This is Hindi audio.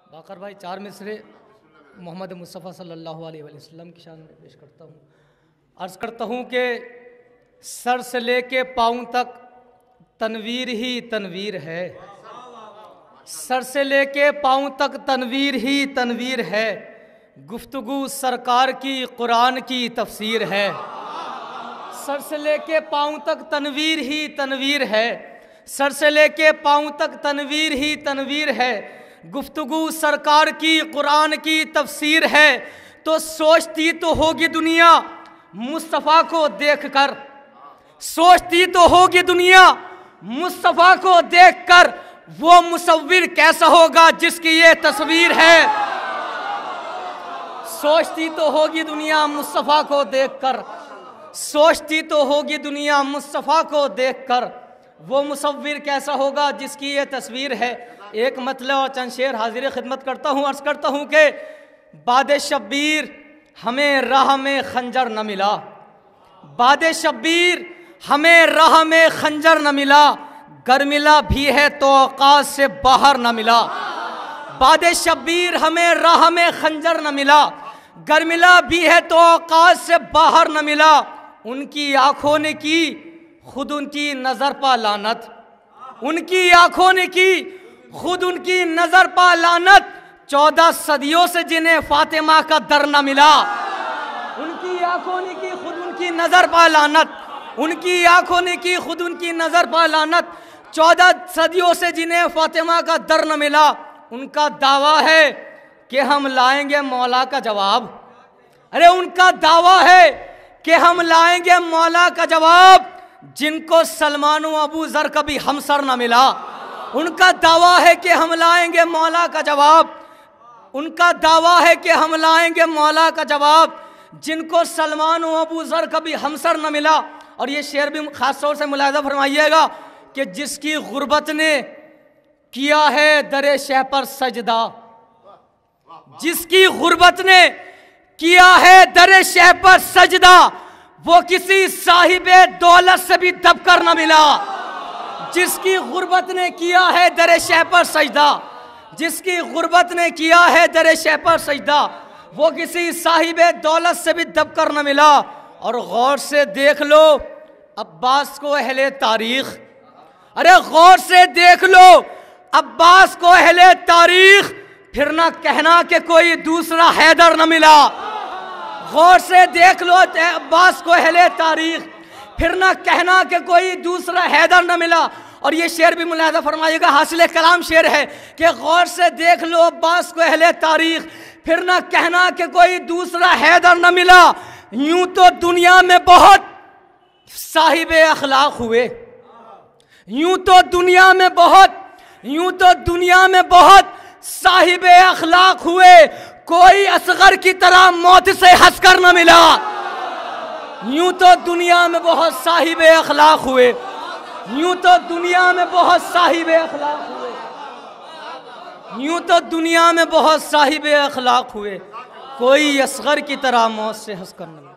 बाकर भाई चार मिसरे मोहम्मद मुस्तफ़ा सल्लल्लाहु अलैहि वसल्लम की शान में पेश करता हूँ। अर्ज़ करता हूँ कि सर से लेके पाँव तक तनवीर ही तनवीर है, सर से लेके पाँव तक तनवीर ही तनवीर है, गुफ्तगू सरकार की कुरान की तफसीर है। सर से लेके पाँव तक तनवीर ही तनवीर है, सर से लेके पाँव तक तनवीर ही तनवीर है, गुफ्तगू सरकार की कुरान की तफसीर है। तो सोचती तो होगी दुनिया मुस्तफ़ा को देखकर, सोचती तो होगी दुनिया मुस्तफ़ा को देखकर, वो मुसव्विर कैसा होगा जिसकी ये तस्वीर है। सोचती तो होगी दुनिया मुस्तफ़ा को देखकर, सोचती तो होगी दुनिया मुस्तफ़ा को देखकर, वो मुसव्विर कैसा होगा जिसकी ये तस्वीर है। एक मतलब और चंद शेर हाजिर खिदमत करता हूँ। अर्ज़ करता हूँ कि बादे शब्बीर हमें राह में खंजर न मिला, बादे शब्बीर हमें राह में खंजर न मिला, गर मिला भी है तो औकात से बाहर न मिला। बादे शब्बीर हमें राह में खंजर न मिला, गर मिला भी है तो औकात से बाहर न मिला। उनकी आंखों ने की खुद उनकी नजर पा लानत, उनकी आंखों ने की खुद उनकी नजर पा लानत, 14 सदियों से जिन्हें फातिमा का दर न मिला। उनकी आंखों ने की खुद उनकी नजर पा लानत, उनकी आंखों ने की खुद उनकी नजर पा लानत, 14 सदियों से जिन्हें फातिमा का दर न मिला। उनका दावा है कि हम लाएंगे मौला का जवाब, अरे उनका दावा है कि हम लाएंगे मौला का जवाब, जिनको सलमान व अबू जर कभी हमसर न मिला। उनका दावा है कि हम लाएंगे मौला का जवाब, उनका दावा है कि हम लाएंगे मौला का जवाब, जिनको सलमान व अबू जर कभी हमसर न मिला। और ये शेर भी खास तौर से मुलाहिजा फरमाइएगा कि जिसकी गुर्बत ने किया है दरे शह पर सजदा, जिसकी गुर्बत ने किया है दरे शह पर सजदा, वो किसी साहिबे दौलत से भी दबकर न मिला। जिसकी गुर्बत ने किया है दरे शह पर सजदा, जिसकी गुर्बत ने किया है दरे शह पर सजदा, वो किसी साहिबे दौलत से भी दबकर न मिला। और गौर से देख लो अब्बास को अहले तारीख, अरे गौर से देख लो अब्बास को अहले तारीख, फिर ना कहना कि कोई दूसरा हैदर न मिला। गौर से देख लो अब्बास को अहले तारीख, फिर ना कहना कि कोई दूसरा हैदर न मिला। और ये शेर भी मुलाहिजा फरमाइएगा, हासिल कलाम शेर है कि गौर से देख लो अब्बास को अहले तारीख, फिर ना कहना कि कोई दूसरा हैदर न मिला। यूं तो दुनिया में बहुत साहिबे अखलाक हुए, यूं तो दुनिया में बहुत, यूं तो दुनिया में बहुत साहिबे अखलाक हुए, कोई असगर की तरह मौत से हंसकर न मिला। यूं तो दुनिया में बहुत साहिबे अखलाक हुए, यूं तो दुनिया में बहुत साहिबे अखलाक हुए, यूं तो दुनिया में बहुत साहिबे अखलाक हुए, कोई असगर की तरह मौत से हंसकर न मिला।